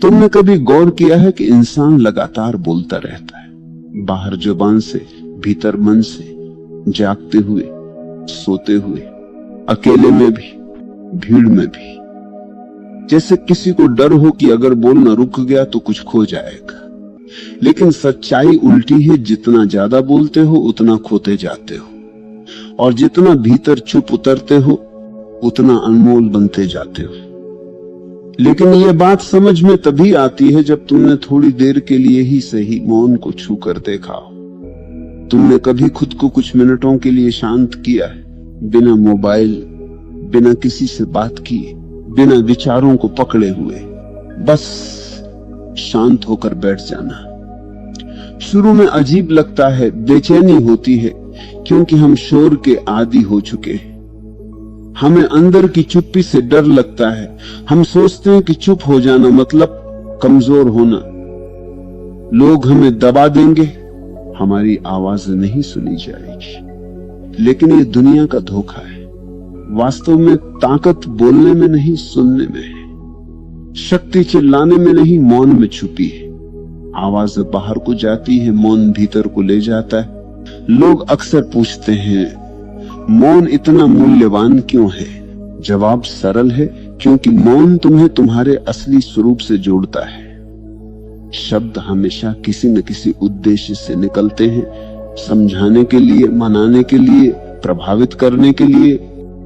तुमने कभी गौर किया है कि इंसान लगातार बोलता रहता है, बाहर जुबान से, भीतर मन से, जागते हुए, सोते हुए, अकेले में भी, भीड़ में भी। जैसे किसी को डर हो कि अगर बोलना रुक गया तो कुछ खो जाएगा। लेकिन सच्चाई उल्टी है, जितना ज्यादा बोलते हो उतना खोते जाते हो, और जितना भीतर चुप उतरते हो उतना अनमोल बनते जाते हो। लेकिन यह बात समझ में तभी आती है जब तुमने थोड़ी देर के लिए ही सही मौन को छू कर देखा हो। तुमने कभी खुद को कुछ मिनटों के लिए शांत किया है, बिना मोबाइल, बिना किसी से बात किए, बिना विचारों को पकड़े हुए, बस शांत होकर बैठ जाना। शुरू में अजीब लगता है, बेचैनी होती है, क्योंकि हम शोर के आदी हो चुके हैं। हमें अंदर की चुप्पी से डर लगता है। हम सोचते हैं कि चुप हो जाना मतलब कमजोर होना। लोग हमें दबा देंगे, हमारी आवाज नहीं सुनी जाएगी। लेकिन ये दुनिया का धोखा है। वास्तव में ताकत बोलने में नहीं, सुनने में है। शक्ति चिल्लाने में नहीं, मौन में छुपी है। आवाज बाहर को जाती है, मौन भीतर को ले जाता है। लोग अक्सर पूछते हैं, मौन इतना मूल्यवान क्यों है? जवाब सरल है, क्योंकि मौन तुम्हें तुम्हारे असली स्वरूप से जोड़ता है। शब्द हमेशा किसी न किसी उद्देश्य से निकलते हैं, समझाने के लिए, मनाने के लिए, प्रभावित करने के लिए,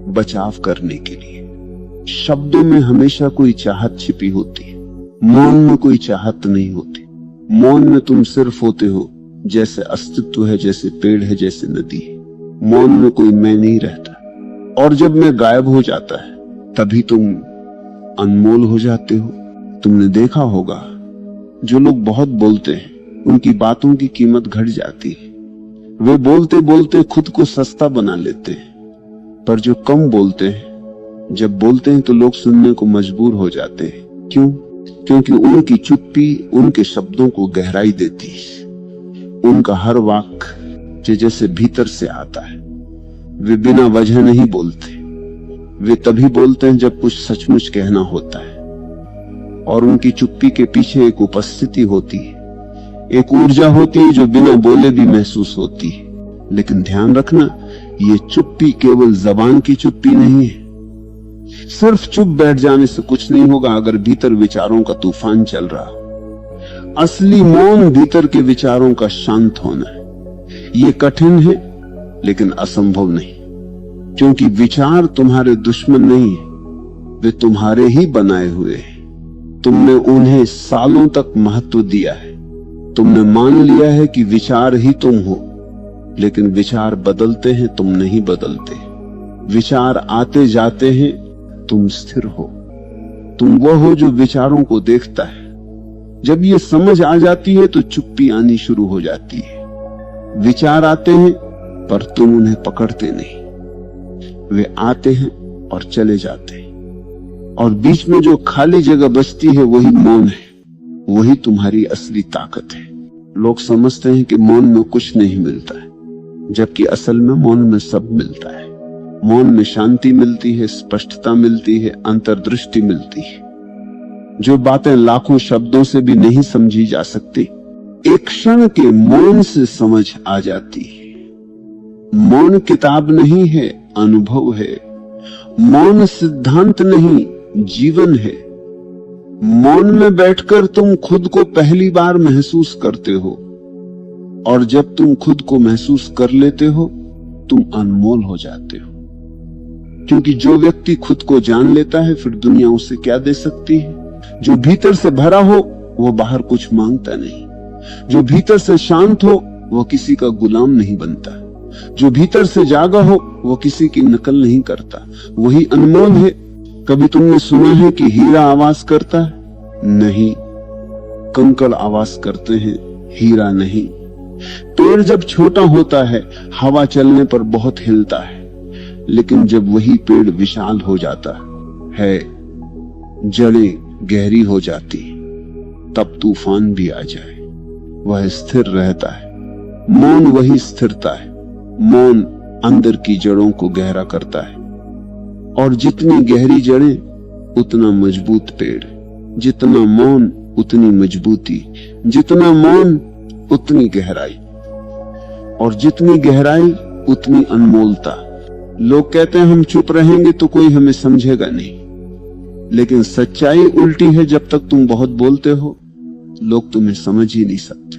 बचाव करने के लिए। शब्दों में हमेशा कोई चाहत छिपी होती है, मौन में कोई चाहत नहीं होती। मौन में तुम सिर्फ होते हो, जैसे अस्तित्व है, जैसे पेड़ है, जैसे नदी है। मौन में कोई मैं नहीं रहता, और जब मैं गायब हो जाता है तभी तुम अनमोल हो जाते हो। तुमने देखा होगा, जो लोग बहुत बोलते हैं उनकी बातों की कीमत घट जाती है। वे बोलते बोलते खुद को सस्ता बना लेते हैं। पर जो कम बोलते हैं, जब बोलते हैं तो लोग सुनने को मजबूर हो जाते हैं। क्यों? क्योंकि उनकी चुप्पी उनके शब्दों को गहराई देती है। उनका हर वाक्य जैसे भीतर से आता है। वे बिना वजह नहीं बोलते। वे तभी बोलते हैं जब कुछ सचमुच कहना होता है, और उनकी चुप्पी के पीछे एक उपस्थिति होती है, एक ऊर्जा होती है जो बिना बोले भी महसूस होती है। लेकिन ध्यान रखना, ये चुप्पी केवल जबान की चुप्पी नहीं है। सिर्फ चुप बैठ जाने से कुछ नहीं होगा अगर भीतर विचारों का तूफान चल रहा। असली मौन भीतर के विचारों का शांत होना है। ये कठिन है लेकिन असंभव नहीं, क्योंकि विचार तुम्हारे दुश्मन नहीं है, वे तुम्हारे ही बनाए हुए हैं। तुमने उन्हें सालों तक महत्व दिया है। तुमने मान लिया है कि विचार ही तुम हो, लेकिन विचार बदलते हैं, तुम नहीं बदलते। विचार आते जाते हैं, तुम स्थिर हो। तुम वो हो जो विचारों को देखता है। जब ये समझ आ जाती है तो चुप्पी आनी शुरू हो जाती है। विचार आते हैं पर तुम उन्हें पकड़ते नहीं। वे आते हैं और चले जाते हैं, और बीच में जो खाली जगह बचती है वही मौन है। वही तुम्हारी असली ताकत है। लोग समझते हैं कि मौन में कुछ नहीं मिलता है, जबकि असल में मौन में सब मिलता है। मौन में शांति मिलती है, स्पष्टता मिलती है, अंतर्दृष्टि मिलती है। जो बातें लाखों शब्दों से भी नहीं समझी जा सकती, एक क्षण के मौन से समझ आ जाती है। मौन किताब नहीं है, अनुभव है। मौन सिद्धांत नहीं, जीवन है। मौन में बैठकर तुम खुद को पहली बार महसूस करते हो, और जब तुम खुद को महसूस कर लेते हो तुम अनमोल हो जाते हो। क्योंकि जो व्यक्ति खुद को जान लेता है, फिर दुनिया उसे क्या दे सकती है। जो भीतर से भरा हो वो बाहर कुछ मांगता नहीं। जो भीतर से शांत हो वो किसी का गुलाम नहीं बनता। जो भीतर से जागा हो वो किसी की नकल नहीं करता। वही अनमोल है। कभी तुमने सुना है कि हीरा आवाज करता है? नहीं, कंकड़ आवाज करते हैं, हीरा नहीं। पेड़ जब छोटा होता है हवा चलने पर बहुत हिलता है, लेकिन जब वही पेड़ विशाल हो जाता है, जड़ें गहरी हो जाती, तब तूफान भी आ जाए, वह स्थिर रहता है। मौन वही स्थिरता है। मौन अंदर की जड़ों को गहरा करता है, और जितनी गहरी जड़ें उतना मजबूत पेड़। जितना मौन उतनी मजबूती, जितना मौन उतनी गहराई, और जितनी गहराई उतनी अनमोलता। लोग कहते हैं हम चुप रहेंगे तो कोई हमें समझेगा नहीं, लेकिन सच्चाई उल्टी है। जब तक तुम बहुत बोलते हो लोग तुम्हें समझ ही नहीं सकते,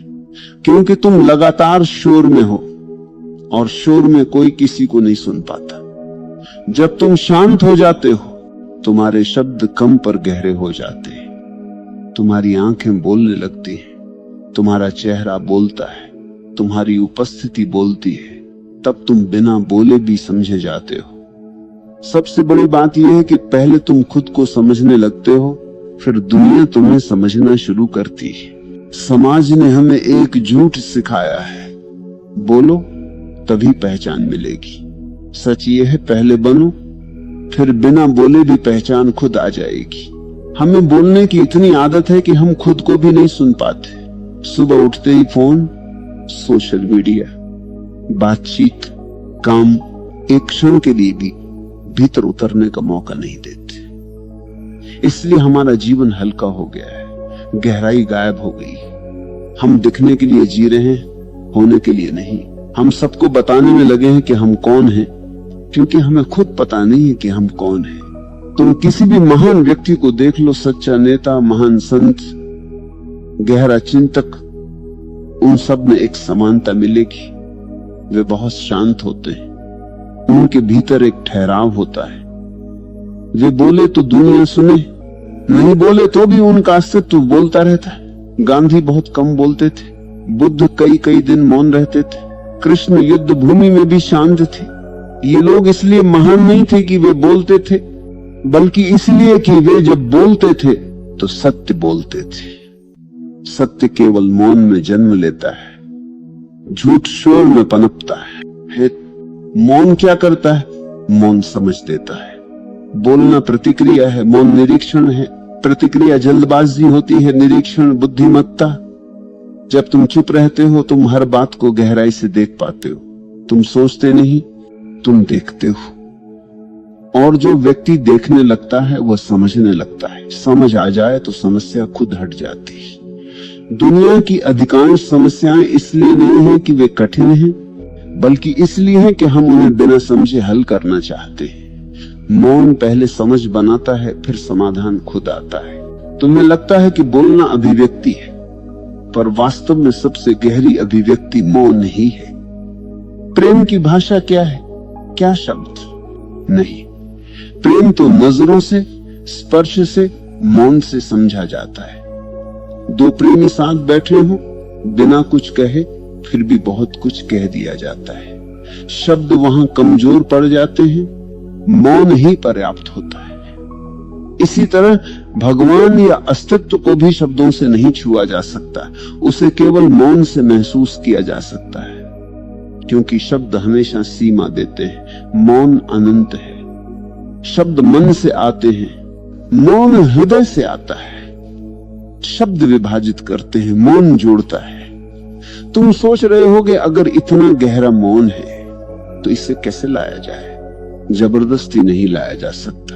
क्योंकि तुम लगातार शोर में हो, और शोर में कोई किसी को नहीं सुन पाता। जब तुम शांत हो जाते हो तुम्हारे शब्द कम पर गहरे हो जाते हैं, तुम्हारी आंखें बोलने लगती हैं, तुम्हारा चेहरा बोलता है, तुम्हारी उपस्थिति बोलती है, तब तुम बिना बोले भी समझे जाते हो। सबसे बड़ी बात यह है कि पहले तुम खुद को समझने लगते हो, फिर दुनिया तुम्हें समझना शुरू करती है। समाज ने हमें एक झूठ सिखाया है, बोलो तभी पहचान मिलेगी। सच ये है, पहले बनो, फिर बिना बोले भी पहचान खुद आ जाएगी। हमें बोलने की इतनी आदत है कि हम खुद को भी नहीं सुन पाते। सुबह उठते ही फोन, सोशल मीडिया, बातचीत, काम, एक क्षण के लिए भी भीतर उतरने का मौका नहीं देते। इसलिए हमारा जीवन हल्का हो गया है, गहराई गायब हो गई। हम दिखने के लिए जी रहे हैं, होने के लिए नहीं। हम सबको बताने में लगे हैं कि हम कौन हैं, क्योंकि हमें खुद पता नहीं है कि हम कौन हैं। तुम किसी भी महान व्यक्ति को देख लो, सच्चा नेता, महान संत, गहरा चिंतक, उन सब में एक समानता मिलेगी। वे बहुत शांत होते हैं, उनके भीतर एक ठहराव होता है। वे बोले तो दुनिया सुने, नहीं बोले तो भी उनका अस्तित्व बोलता रहता है। गांधी बहुत कम बोलते थे, बुद्ध कई कई दिन मौन रहते थे, कृष्ण युद्ध भूमि में भी शांत थे। ये लोग इसलिए महान नहीं थे कि वे बोलते थे, बल्कि इसलिए कि वे जब बोलते थे तो सत्य बोलते थे। सत्य केवल मौन में जन्म लेता है, झूठ शोर में पनपता है। मौन क्या करता है? मौन समझ देता है। बोलना प्रतिक्रिया है, मौन निरीक्षण है। प्रतिक्रिया जल्दबाजी होती है, निरीक्षण बुद्धिमत्ता। जब तुम चुप रहते हो तुम हर बात को गहराई से देख पाते हो। तुम सोचते नहीं, तुम देखते हो। और जो व्यक्ति देखने लगता है वह समझने लगता है। समझ आ जाए तो समस्या खुद हट जाती है। दुनिया की अधिकांश समस्याएं इसलिए नहीं है कि वे कठिन हैं, बल्कि इसलिए है कि हम उन्हें बिना समझे हल करना चाहते हैं। मौन पहले समझ बनाता है, फिर समाधान खुद आता है। तुम्हें लगता है कि बोलना अभिव्यक्ति है, पर वास्तव में सबसे गहरी अभिव्यक्ति मौन ही है। प्रेम की भाषा क्या है? क्या शब्द? नहीं, प्रेम तो नजरों से, स्पर्श से, मौन से समझा जाता है। दो प्रेमी साथ बैठे हो, बिना कुछ कहे फिर भी बहुत कुछ कह दिया जाता है। शब्द वहां कमजोर पड़ जाते हैं, मौन ही पर्याप्त होता है। इसी तरह भगवान या अस्तित्व को भी शब्दों से नहीं छुआ जा सकता, उसे केवल मौन से महसूस किया जा सकता है। क्योंकि शब्द हमेशा सीमा देते हैं, मौन अनंत है। शब्द मन से आते हैं, मौन हृदय से आता है। शब्द विभाजित करते हैं, मौन जोड़ता है। तुम सोच रहे होगे अगर इतना गहरा मौन है तो इसे कैसे लाया जाए? जबरदस्ती नहीं लाया जा सकता।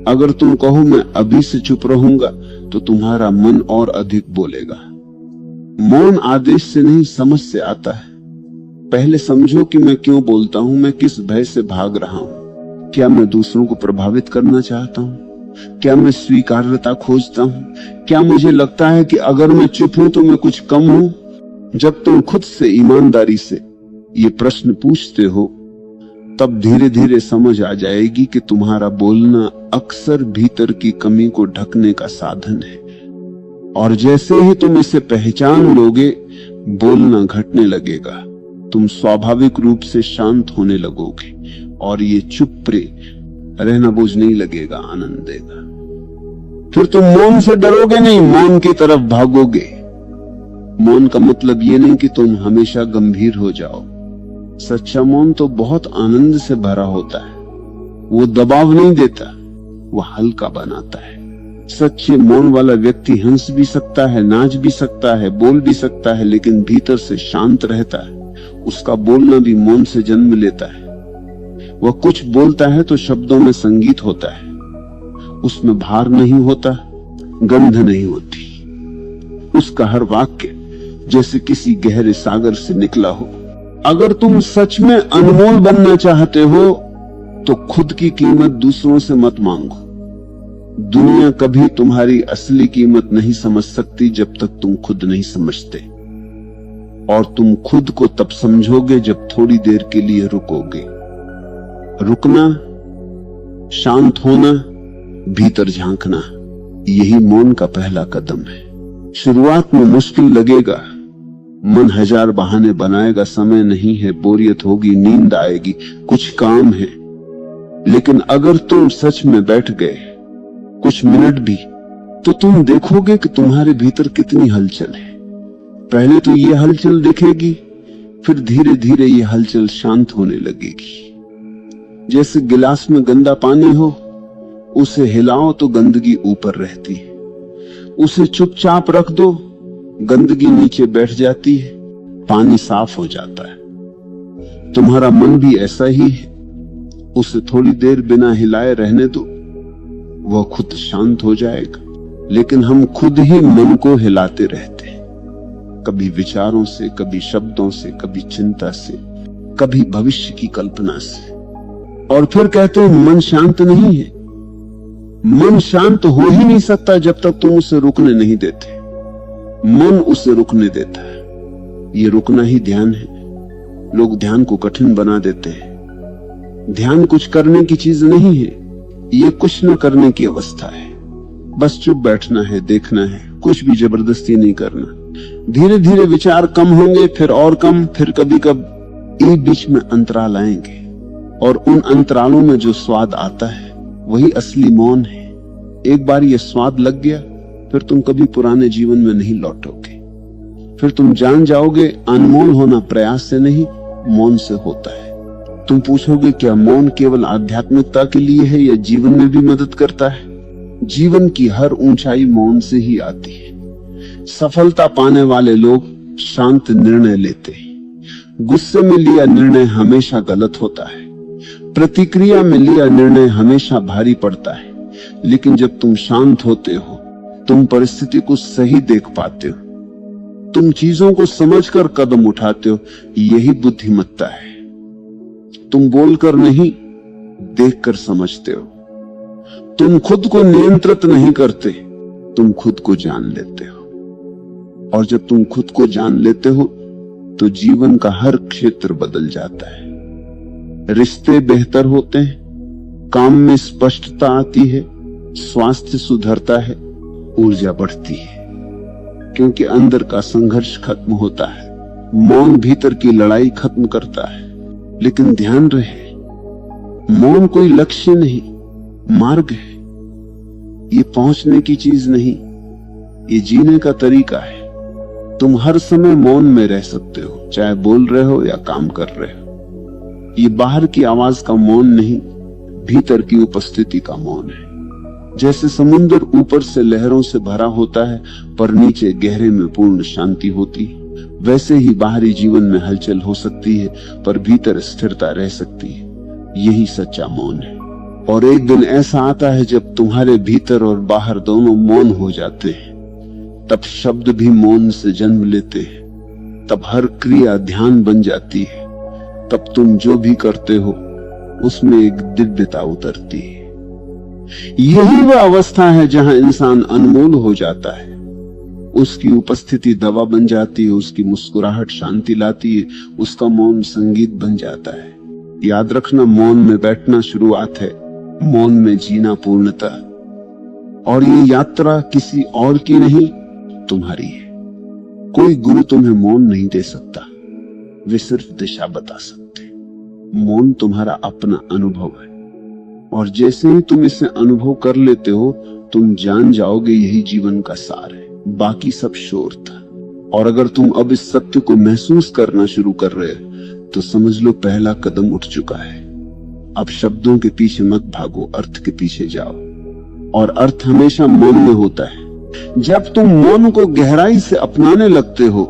अगर तुम कहो मैं अभी से चुप रहूंगा तो तुम्हारा मन और अधिक बोलेगा। मौन आदेश से नहीं, समझ से आता है। पहले समझो कि मैं क्यों बोलता हूं, मैं किस भय से भाग रहा हूं। क्या मैं दूसरों को प्रभावित करना चाहता हूं? क्या मैं स्वीकार्यता खोजता हूं? क्या मुझे लगता है कि अगर मैं चुप हूं तो मैं कुछ कम हूं? जब तुम खुद से ईमानदारी से ये प्रश्न पूछते हो तब धीरे धीरे समझ आ जाएगी कि तुम्हारा बोलना अक्सर भीतर की कमी को ढकने का साधन है। और जैसे ही तुम इसे पहचान लोगे बोलना घटने लगेगा। तुम स्वाभाविक रूप से शांत होने लगोगे और ये चुप रहना बोझ नहीं लगेगा, आनंद देगा। फिर तुम मौन से डरोगे नहीं, मौन की तरफ भागोगे। मौन का मतलब ये नहीं कि तुम हमेशा गंभीर हो जाओ। सच्चा मौन तो बहुत आनंद से भरा होता है। वो दबाव नहीं देता, वो हल्का बनाता है। सच्चे मौन वाला व्यक्ति हंस भी सकता है, नाच भी सकता है, बोल भी सकता है, लेकिन भीतर से शांत रहता है। उसका बोलना भी मौन से जन्म लेता है। वह कुछ बोलता है तो शब्दों में संगीत होता है, उसमें भार नहीं होता, गंध नहीं होती। उसका हर वाक्य जैसे किसी गहरे सागर से निकला हो। अगर तुम सच में अनमोल बनना चाहते हो तो खुद की कीमत दूसरों से मत मांगो। दुनिया कभी तुम्हारी असली कीमत नहीं समझ सकती जब तक तुम खुद नहीं समझते, और तुम खुद को तब समझोगे जब थोड़ी देर के लिए रुकोगे। रुकना, शांत होना, भीतर झांकना, यही मौन का पहला कदम है। शुरुआत में मुश्किल लगेगा, मन हजार बहाने बनाएगा, समय नहीं है, बोरियत होगी, नींद आएगी, कुछ काम है। लेकिन अगर तुम सच में बैठ गए कुछ मिनट भी, तो तुम देखोगे कि तुम्हारे भीतर कितनी हलचल है। पहले तो ये हलचल दिखेगी, फिर धीरे धीरे ये हलचल शांत होने लगेगी। जैसे गिलास में गंदा पानी हो, उसे हिलाओ तो गंदगी ऊपर रहती है, उसे चुपचाप रख दो, गंदगी नीचे बैठ जाती है, पानी साफ हो जाता है। तुम्हारा मन भी ऐसा ही है, उसे थोड़ी देर बिना हिलाए रहने दो, वह खुद शांत हो जाएगा। लेकिन हम खुद ही मन को हिलाते रहते हैं, कभी विचारों से, कभी शब्दों से, कभी चिंता से, कभी भविष्य की कल्पना से, और फिर कहते हैं मन शांत नहीं है। मन शांत हो ही नहीं सकता जब तक तुम उसे रुकने नहीं देते। मन उसे रुकने देता है, ये रुकना ही ध्यान है। लोग ध्यान को कठिन बना देते हैं। ध्यान कुछ करने की चीज नहीं है, ये कुछ न करने की अवस्था है। बस चुप बैठना है, देखना है, कुछ भी जबरदस्ती नहीं करना। धीरे धीरे विचार कम होंगे, फिर और कम, फिर कभी कभी बीच में अंतराल आएंगे, और उन अंतरालों में जो स्वाद आता है वही असली मौन है। एक बार ये स्वाद लग गया, फिर तुम कभी पुराने जीवन में नहीं लौटोगे। फिर तुम जान जाओगे अनमोल होना प्रयास से नहीं, मौन से होता है। तुम पूछोगे क्या मौन केवल आध्यात्मिकता के लिए है या जीवन में भी मदद करता है? जीवन की हर ऊंचाई मौन से ही आती है। सफलता पाने वाले लोग शांत निर्णय लेते हैं। गुस्से में लिया निर्णय हमेशा गलत होता है, प्रतिक्रिया में लिया निर्णय हमेशा भारी पड़ता है। लेकिन जब तुम शांत होते हो, तुम परिस्थिति को सही देख पाते हो, तुम चीजों को समझकर कदम उठाते हो। यही बुद्धिमत्ता है। तुम बोलकर नहीं, देखकर समझते हो। तुम खुद को नियंत्रित नहीं करते, तुम खुद को जान लेते हो। और जब तुम खुद को जान लेते हो तो जीवन का हर क्षेत्र बदल जाता है। रिश्ते बेहतर होते हैं, काम में स्पष्टता आती है, स्वास्थ्य सुधरता है, ऊर्जा बढ़ती है, क्योंकि अंदर का संघर्ष खत्म होता है। मौन भीतर की लड़ाई खत्म करता है। लेकिन ध्यान रहे, मौन कोई लक्ष्य नहीं, मार्ग है। ये पहुंचने की चीज नहीं, ये जीने का तरीका है। तुम हर समय मौन में रह सकते हो, चाहे बोल रहे हो या काम कर रहे हो। ये बाहर की आवाज का मौन नहीं, भीतर की उपस्थिति का मौन है। जैसे समुद्र ऊपर से लहरों से भरा होता है पर नीचे गहरे में पूर्ण शांति होती है, वैसे ही बाहरी जीवन में हलचल हो सकती है पर भीतर स्थिरता रह सकती है। यही सच्चा मौन है। और एक दिन ऐसा आता है जब तुम्हारे भीतर और बाहर दोनों मौन हो जाते हैं। तब शब्द भी मौन से जन्म लेते हैं, तब हर क्रिया ध्यान बन जाती है, तब तुम जो भी करते हो उसमें एक दिव्यता उतरती है। यही वह अवस्था है जहां इंसान अनमोल हो जाता है। उसकी उपस्थिति दवा बन जाती है, उसकी मुस्कुराहट शांति लाती है, उसका मौन संगीत बन जाता है। याद रखना, मौन में बैठना शुरुआत है, मौन में जीना पूर्णता। और ये यात्रा किसी और की नहीं, तुम्हारी है। कोई गुरु तुम्हें मौन नहीं दे सकता, वे सिर्फ दिशा बता सकते। मौन तुम्हारा अपना अनुभव है, और जैसे ही तुम इसे अनुभव कर लेते हो तुम जान जाओगे यही जीवन का सार है, बाकी सब शोर था। और अगर तुम अब इस सत्य को महसूस करना शुरू कर रहे हो तो समझ लो पहला कदम उठ चुका है। अब शब्दों के पीछे मत भागो, अर्थ के पीछे जाओ। और अर्थ हमेशा मौन में होता है। जब तुम मौन को गहराई से अपनाने लगते हो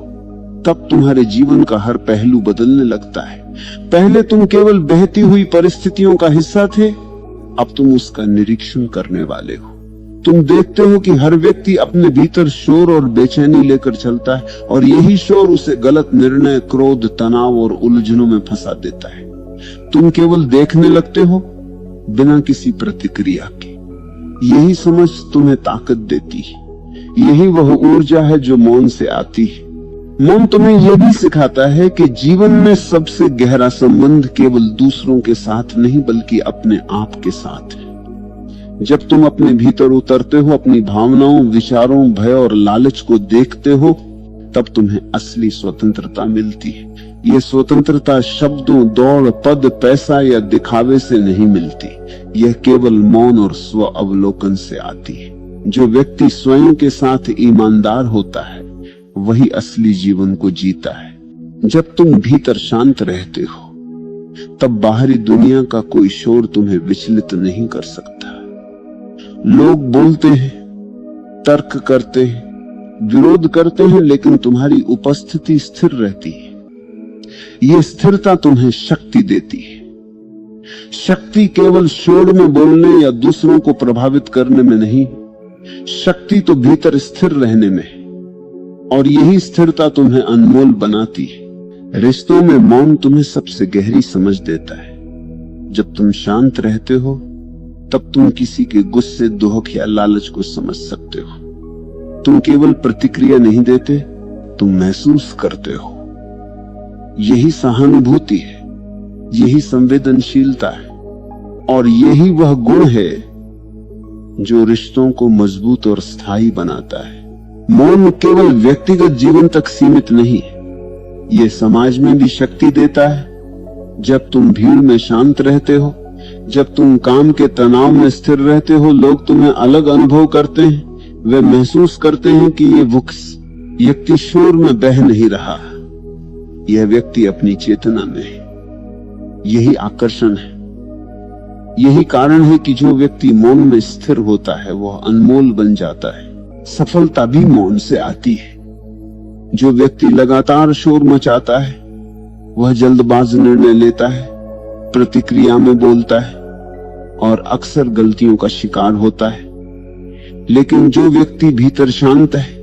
तब तुम्हारे जीवन का हर पहलू बदलने लगता है। पहले तुम केवल बहती हुई परिस्थितियों का हिस्सा थे, अब तुम उसका निरीक्षण करने वाले हो। तुम देखते हो कि हर व्यक्ति अपने भीतर शोर और बेचैनी लेकर चलता है, और यही शोर उसे गलत निर्णय, क्रोध, तनाव और उलझनों में फंसा देता है। तुम केवल देखने लगते हो बिना किसी प्रतिक्रिया के। यही समझ तुम्हें ताकत देती है। यही वह ऊर्जा है जो मौन से आती है। मौन तुम्हें यह भी सिखाता है कि जीवन में सबसे गहरा संबंध केवल दूसरों के साथ नहीं बल्कि अपने आप के साथ है। जब तुम अपने भीतर उतरते हो, अपनी भावनाओं, विचारों, भय और लालच को देखते हो, तब तुम्हें असली स्वतंत्रता मिलती है। ये स्वतंत्रता शब्दों, दौड़, पद, पैसा या दिखावे से नहीं मिलती। यह केवल मौन और स्व अवलोकन से आती है। जो व्यक्ति स्वयं के साथ ईमानदार होता है वही असली जीवन को जीता है। जब तुम भीतर शांत रहते हो तब बाहरी दुनिया का कोई शोर तुम्हें विचलित नहीं कर सकता। लोग बोलते हैं, तर्क करते हैं, विरोध करते हैं, लेकिन तुम्हारी उपस्थिति स्थिर रहती है। यह स्थिरता तुम्हें शक्ति देती है। शक्ति केवल शोर में बोलने या दूसरों को प्रभावित करने में नहीं, शक्ति तो भीतर स्थिर रहने में है। और यही स्थिरता तुम्हें अनमोल बनाती है। रिश्तों में मौन तुम्हें सबसे गहरी समझ देता है। जब तुम शांत रहते हो तब तुम किसी के गुस्से, दुख या लालच को समझ सकते हो। तुम केवल प्रतिक्रिया नहीं देते, तुम महसूस करते हो। यही सहानुभूति है, यही संवेदनशीलता है, और यही वह गुण है जो रिश्तों को मजबूत और स्थायी बनाता है। मौन केवल व्यक्तिगत जीवन तक सीमित नहीं है, यह समाज में भी शक्ति देता है। जब तुम भीड़ में शांत रहते हो, जब तुम काम के तनाव में स्थिर रहते हो, लोग तुम्हें अलग अनुभव करते हैं। वे महसूस करते हैं कि ये व्यक्ति शोर में बह नहीं रहा, यह व्यक्ति अपनी चेतना में है। यही आकर्षण है। यही कारण है कि जो व्यक्ति मौन में स्थिर होता है वह अनमोल बन जाता है। सफलता भी मौन से आती है। जो व्यक्ति लगातार शोर मचाता है वह जल्दबाज निर्णय लेता है, प्रतिक्रिया में बोलता है और अक्सर गलतियों का शिकार होता है। लेकिन जो व्यक्ति भीतर शांत है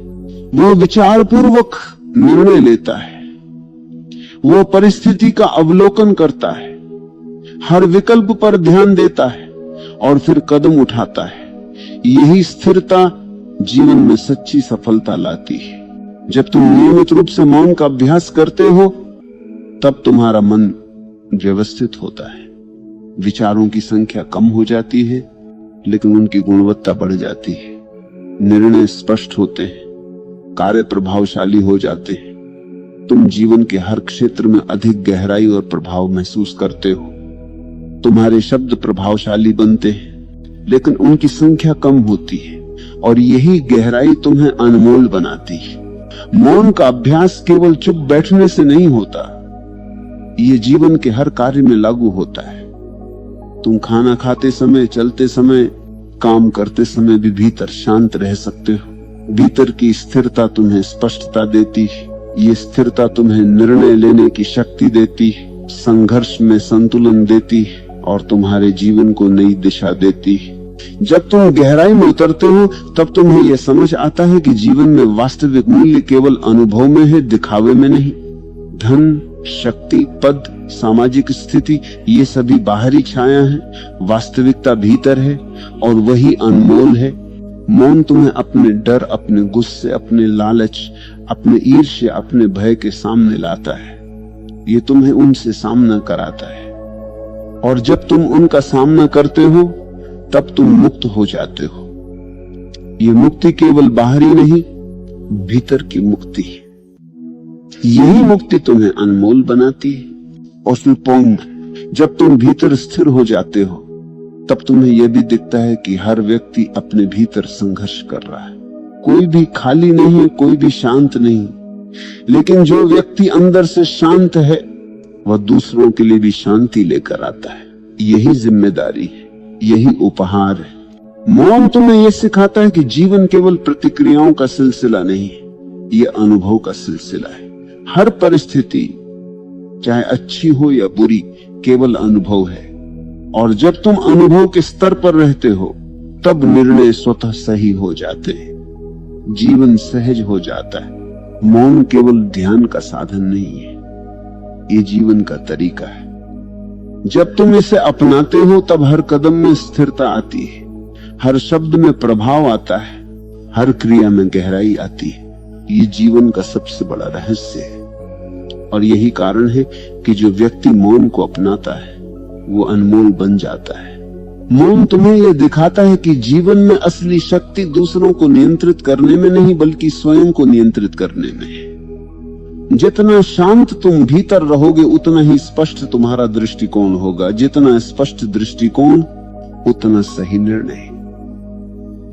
वो विचार पूर्वक निर्णय लेता है, वो परिस्थिति का अवलोकन करता है, हर विकल्प पर ध्यान देता है और फिर कदम उठाता है। यही स्थिरता जीवन में सच्ची सफलता लाती है। जब तुम नियमित रूप से मौन का अभ्यास करते हो तब तुम्हारा मन व्यवस्थित होता है। विचारों की संख्या कम हो जाती है लेकिन उनकी गुणवत्ता बढ़ जाती है। निर्णय स्पष्ट होते हैं, कार्य प्रभावशाली हो जाते हैं। तुम जीवन के हर क्षेत्र में अधिक गहराई और प्रभाव महसूस करते हो। तुम्हारे शब्द प्रभावशाली बनते हैं लेकिन उनकी संख्या कम होती है, और यही गहराई तुम्हें अनमोल बनाती है। मौन का अभ्यास केवल चुप बैठने से नहीं होता, यह जीवन के हर कार्य में लागू होता है। तुम खाना खाते समय, चलते समय, काम करते समय भी भीतर शांत रह सकते हो। भीतर की स्थिरता तुम्हें स्पष्टता देती है। ये स्थिरता तुम्हें निर्णय लेने की शक्ति देती है, संघर्ष में संतुलन देती है और तुम्हारे जीवन को नई दिशा देती है। जब तुम गहराई में उतरते हो तब तुम्हें यह समझ आता है कि जीवन में वास्तविक मूल्य केवल अनुभव में है, दिखावे में नहीं। धन, शक्ति, पद, सामाजिक स्थिति, ये सभी बाहरी छाया है। वास्तविकता भीतर है और वही अनमोल है। मौन तुम्हें अपने डर, अपने गुस्से, अपने लालच, अपने ईर्ष्या, अपने भय के सामने लाता है। ये तुम्हें उनसे सामना कराता है, और जब तुम उनका सामना करते हो तब तुम मुक्त हो जाते हो। ये मुक्ति केवल बाहरी नहीं, भीतर की मुक्ति है। यही मुक्ति तुम्हें अनमोल बनाती है। और फिर पूर्ण, जब तुम भीतर स्थिर हो जाते हो तब तुम्हें यह भी दिखता है कि हर व्यक्ति अपने भीतर संघर्ष कर रहा है। कोई भी खाली नहीं है, कोई भी शांत नहीं, लेकिन जो व्यक्ति अंदर से शांत है वह दूसरों के लिए भी शांति लेकर आता है। यही जिम्मेदारी है, यही उपहार है। मौन तुम्हें यह सिखाता है कि जीवन केवल प्रतिक्रियाओं का सिलसिला नहीं है, यह अनुभव का सिलसिला है। हर परिस्थिति, चाहे अच्छी हो या बुरी, केवल अनुभव है। और जब तुम अनुभव के स्तर पर रहते हो तब निर्णय स्वतः सही हो जाते हैं, जीवन सहज हो जाता है। मौन केवल ध्यान का साधन नहीं है, ये जीवन का तरीका है। जब तुम इसे अपनाते हो तब हर कदम में स्थिरता आती है, हर शब्द में प्रभाव आता है, हर क्रिया में गहराई आती है। ये जीवन का सबसे बड़ा रहस्य है और यही कारण है कि जो व्यक्ति मौन को अपनाता है वो अनमोल बन जाता है। मौन तुम्हें यह दिखाता है कि जीवन में असली शक्ति दूसरों को नियंत्रित करने में नहीं बल्कि स्वयं को नियंत्रित करने में है। जितना शांत तुम भीतर रहोगे उतना ही स्पष्ट तुम्हारा दृष्टिकोण होगा, जितना स्पष्ट दृष्टिकोण उतना सही निर्णय,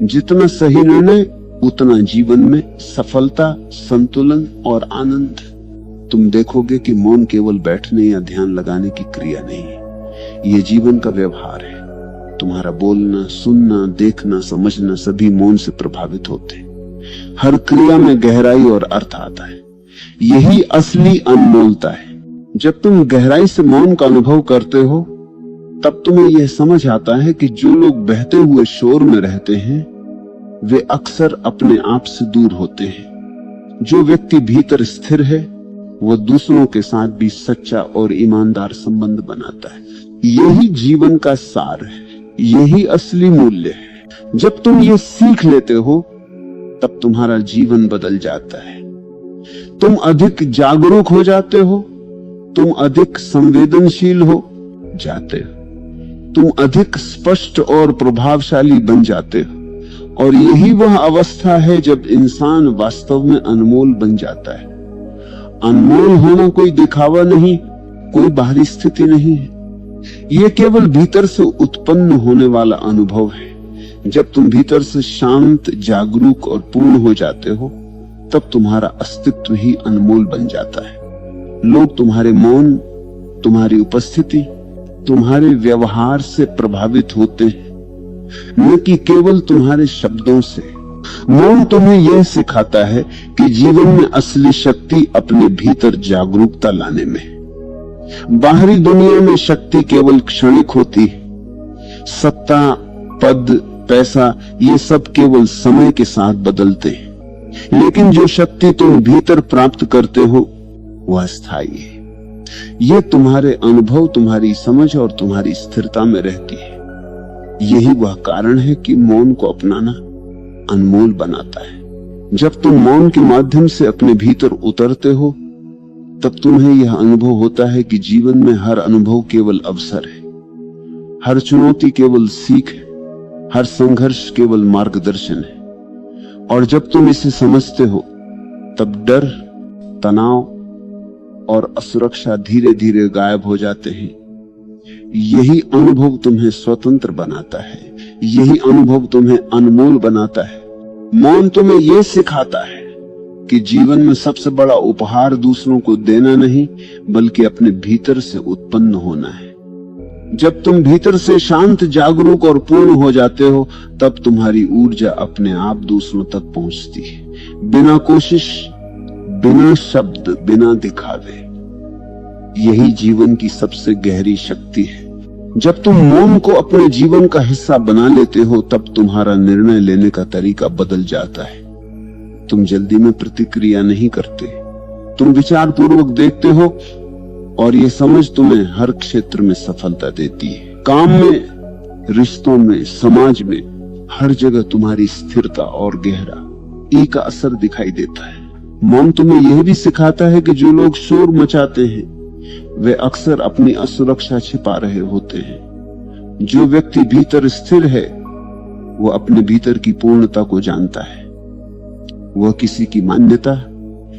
जितना सही निर्णय उतना जीवन में सफलता, संतुलन और आनंद। तुम देखोगे कि मौन केवल बैठने या ध्यान लगाने की क्रिया नहीं है, ये जीवन का व्यवहार है। तुम्हारा बोलना, सुनना, देखना, समझना सभी मौन से प्रभावित होते हैं। हर क्रिया में गहराई और अर्थ आता है, यही असली अनमोलता है। जब तुम गहराई से मौन का अनुभव करते हो तब तुम्हें यह समझ आता है कि जो लोग बहते हुए शोर में रहते हैं वे अक्सर अपने आप से दूर होते हैं। जो व्यक्ति भीतर स्थिर है वो दूसरों के साथ भी सच्चा और ईमानदार संबंध बनाता है। यही जीवन का सार है, यही असली मूल्य है। जब तुम ये सीख लेते हो तब तुम्हारा जीवन बदल जाता है। तुम अधिक जागरूक हो जाते हो, तुम अधिक संवेदनशील हो जाते हो, तुम अधिक स्पष्ट और प्रभावशाली बन जाते हो। और यही वह अवस्था है जब इंसान वास्तव में अनमोल बन जाता है। अनमोल होना कोई दिखावा नहीं, कोई बाहरी स्थिति नहीं है, यह केवल भीतर से उत्पन्न होने वाला अनुभव है। जब तुम भीतर से शांत, जागरूक और पूर्ण हो जाते हो तब तुम्हारा अस्तित्व ही अनमोल बन जाता है। लोग तुम्हारे मौन, तुम्हारी उपस्थिति, तुम्हारे व्यवहार से प्रभावित होते हैं, न कि केवल तुम्हारे शब्दों से। मौन तुम्हें यह सिखाता है कि जीवन में असली शक्ति अपने भीतर जागरूकता लाने में है। बाहरी दुनिया में शक्ति केवल क्षणिक होती है। सत्ता, पद, पैसा ये सब केवल समय के साथ बदलते हैं, लेकिन जो शक्ति तुम भीतर प्राप्त करते हो वह स्थायी है। यह तुम्हारे अनुभव, तुम्हारी समझ और तुम्हारी स्थिरता में रहती है। यही वह कारण है कि मौन को अपनाना अनमोल बनाता है। जब तुम मौन के माध्यम से अपने भीतर उतरते हो तब तुम्हें यह अनुभव होता है कि जीवन में हर अनुभव केवल अवसर है, हर चुनौती केवल सीख है, हर संघर्ष केवल मार्गदर्शन है। और जब तुम इसे समझते हो तब डर, तनाव और असुरक्षा धीरे धीरे गायब हो जाते हैं। यही अनुभव तुम्हें स्वतंत्र बनाता है, यही अनुभव तुम्हें अनमोल बनाता है। मौन तुम्हें यह सिखाता है कि जीवन में सबसे बड़ा उपहार दूसरों को देना नहीं बल्कि अपने भीतर से उत्पन्न होना है। जब तुम भीतर से शांत, जागरूक और पूर्ण हो जाते हो तब तुम्हारी ऊर्जा अपने आप दूसरों तक पहुंचती है, बिना कोशिश, बिना शब्द, बिना दिखावे। यही जीवन की सबसे गहरी शक्ति है। जब तुम मौन को अपने जीवन का हिस्सा बना लेते हो तब तुम्हारा निर्णय लेने का तरीका बदल जाता है। तुम जल्दी में प्रतिक्रिया नहीं करते, तुम विचार पूर्वक देखते हो और ये समझ तुम्हें हर क्षेत्र में सफलता देती है। काम में, रिश्तों में, समाज में, हर जगह तुम्हारी स्थिरता और गहरा का असर दिखाई देता है। मौन तुम्हें यह भी सिखाता है कि जो लोग शोर मचाते हैं वे अक्सर अपनी असुरक्षा छिपा रहे होते हैं। जो व्यक्ति भीतर स्थिर है वो अपने भीतर की पूर्णता को जानता है। वह किसी की मान्यता,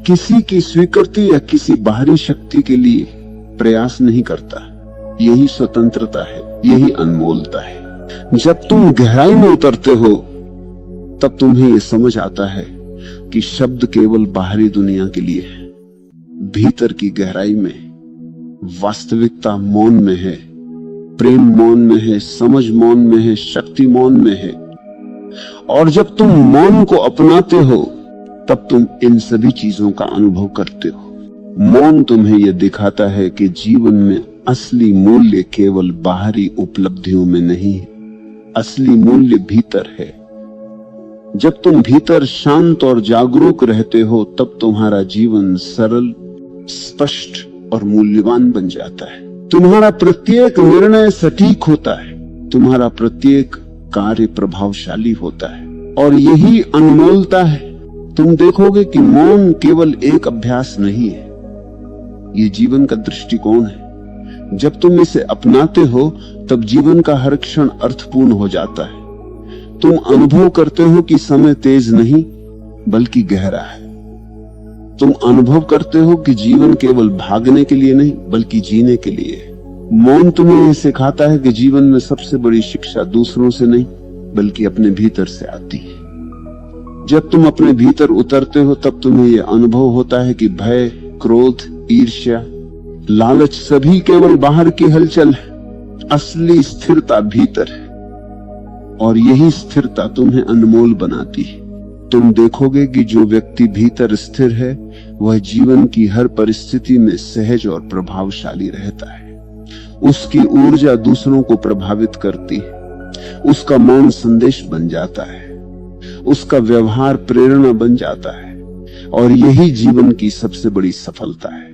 किसी की स्वीकृति या किसी बाहरी शक्ति के लिए प्रयास नहीं करता। यही स्वतंत्रता है, यही अनमोलता है। जब तुम गहराई में उतरते हो तब तुम्हें यह समझ आता है कि शब्द केवल बाहरी दुनिया के लिए है। भीतर की गहराई में वास्तविकता मौन में है, प्रेम मौन में है, समझ मौन में है, शक्ति मौन में है। और जब तुम मौन को अपनाते हो तब तुम इन सभी चीजों का अनुभव करते हो। मौन तुम्हें यह दिखाता है कि जीवन में असली मूल्य केवल बाहरी उपलब्धियों में नहीं है असली मूल्य भीतर है। जब तुम भीतर शांत और जागरूक रहते हो तब तुम्हारा जीवन सरल, स्पष्ट और मूल्यवान बन जाता है। तुम्हारा प्रत्येक निर्णय सटीक होता है, तुम्हारा प्रत्येक कार्य प्रभावशाली होता है, और यही अनमोलता है। तुम देखोगे कि मौन केवल एक अभ्यास नहीं है, ये जीवन का दृष्टिकोण है। जब तुम इसे अपनाते हो तब जीवन का हर क्षण अर्थपूर्ण हो जाता है। तुम अनुभव करते हो कि समय तेज नहीं बल्कि गहरा है। तुम अनुभव करते हो कि जीवन केवल भागने के लिए नहीं बल्कि जीने के लिए है। मौन तुम्हें यह सिखाता है कि जीवन में सबसे बड़ी शिक्षा दूसरों से नहीं बल्कि अपने भीतर से आती है। जब तुम अपने भीतर उतरते हो तब तुम्हें यह अनुभव होता है कि भय, क्रोध, ईर्ष्या, लालच सभी केवल बाहर की हलचल है। असली स्थिरता भीतर है, और यही स्थिरता तुम्हें अनमोल बनाती है। तुम देखोगे कि जो व्यक्ति भीतर स्थिर है वह जीवन की हर परिस्थिति में सहज और प्रभावशाली रहता है। उसकी ऊर्जा दूसरों को प्रभावित करती है, उसका मौन संदेश बन जाता है, उसका व्यवहार प्रेरणा बन जाता है, और यही जीवन की सबसे बड़ी सफलता है।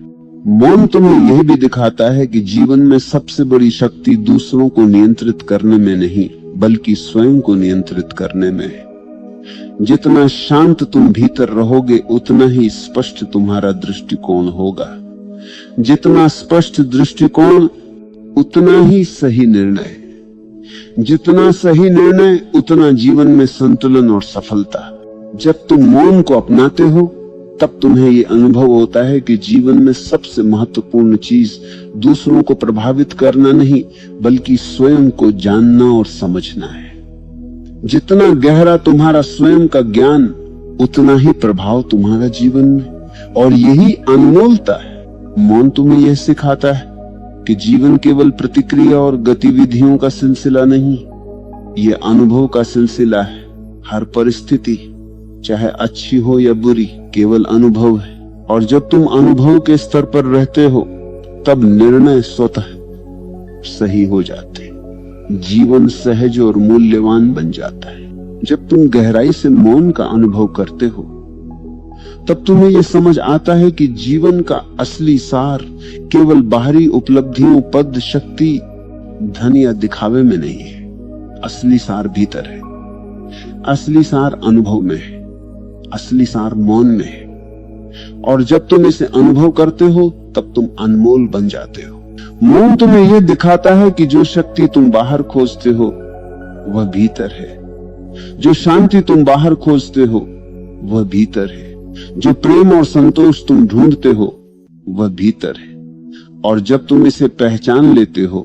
मौन तुम्हें यह भी दिखाता है कि जीवन में सबसे बड़ी शक्ति दूसरों को नियंत्रित करने में नहीं बल्कि स्वयं को नियंत्रित करने में है। जितना शांत तुम भीतर रहोगे उतना ही स्पष्ट तुम्हारा दृष्टिकोण होगा। जितना स्पष्ट दृष्टिकोण उतना ही सही निर्णय, जितना सही निर्णय उतना जीवन में संतुलन और सफलता। जब तुम मौन को अपनाते हो तब तुम्हें ये अनुभव होता है कि जीवन में सबसे महत्वपूर्ण चीज दूसरों को प्रभावित करना नहीं बल्कि स्वयं को जानना और समझना है। जितना गहरा तुम्हारा स्वयं का ज्ञान उतना ही प्रभाव तुम्हारा जीवन में, और यही अनमोलता है। मौन तुम्हें यह सिखाता है कि जीवन केवल प्रतिक्रिया और गतिविधियों का सिलसिला नहीं, यह अनुभव का सिलसिला है। हर परिस्थिति चाहे अच्छी हो या बुरी केवल अनुभव है, और जब तुम अनुभव के स्तर पर रहते हो तब निर्णय स्वतः सही हो जाते, जीवन सहज और मूल्यवान बन जाता है। जब तुम गहराई से मौन का अनुभव करते हो तब तुम्हें यह समझ आता है कि जीवन का असली सार केवल बाहरी उपलब्धियों, पद, शक्ति, धन या दिखावे में नहीं है। असली सार भीतर है, असली सार अनुभव में है, असली सार मौन में है। और जब तुम इसे अनुभव करते हो तब तुम अनमोल बन जाते हो। मौन तुम्हें यह दिखाता है कि जो शक्ति तुम बाहर खोजते हो वह भीतर है, जो शांति तुम बाहर खोजते हो वह भीतर है, जो प्रेम और संतोष तुम ढूंढते हो वह भीतर है। और जब तुम इसे पहचान लेते हो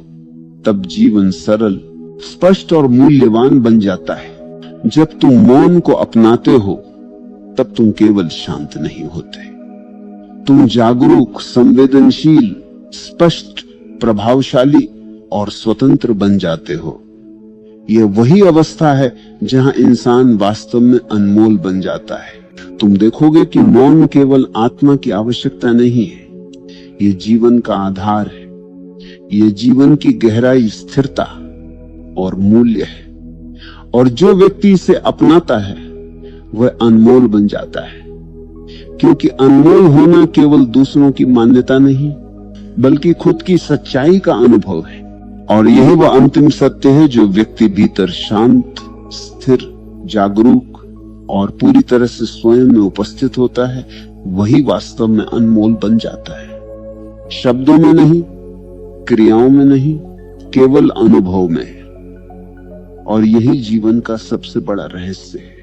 तब जीवन सरल, स्पष्ट और मूल्यवान बन जाता है। जब तुम मौन को अपनाते हो तब तुम केवल शांत नहीं होते, तुम जागरूक, संवेदनशील, स्पष्ट, प्रभावशाली और स्वतंत्र बन जाते हो। यह वही अवस्था है जहां इंसान वास्तव में अनमोल बन जाता है। तुम देखोगे कि मौन केवल आत्मा की आवश्यकता नहीं है, यह जीवन का आधार है, यह जीवन की गहराई, स्थिरता और मूल्य है। और जो व्यक्ति इसे अपनाता है वह अनमोल बन जाता है, क्योंकि अनमोल होना केवल दूसरों की मान्यता नहीं बल्कि खुद की सच्चाई का अनुभव है। और यही वह अंतिम सत्य है जो व्यक्ति भीतर शांत, स्थिर, जागरूक और पूरी तरह से स्वयं में उपस्थित होता है, वही वास्तव में अनमोल बन जाता है। शब्दों में नहीं, क्रियाओं में नहीं, केवल अनुभव में। और यही जीवन का सबसे बड़ा रहस्य है।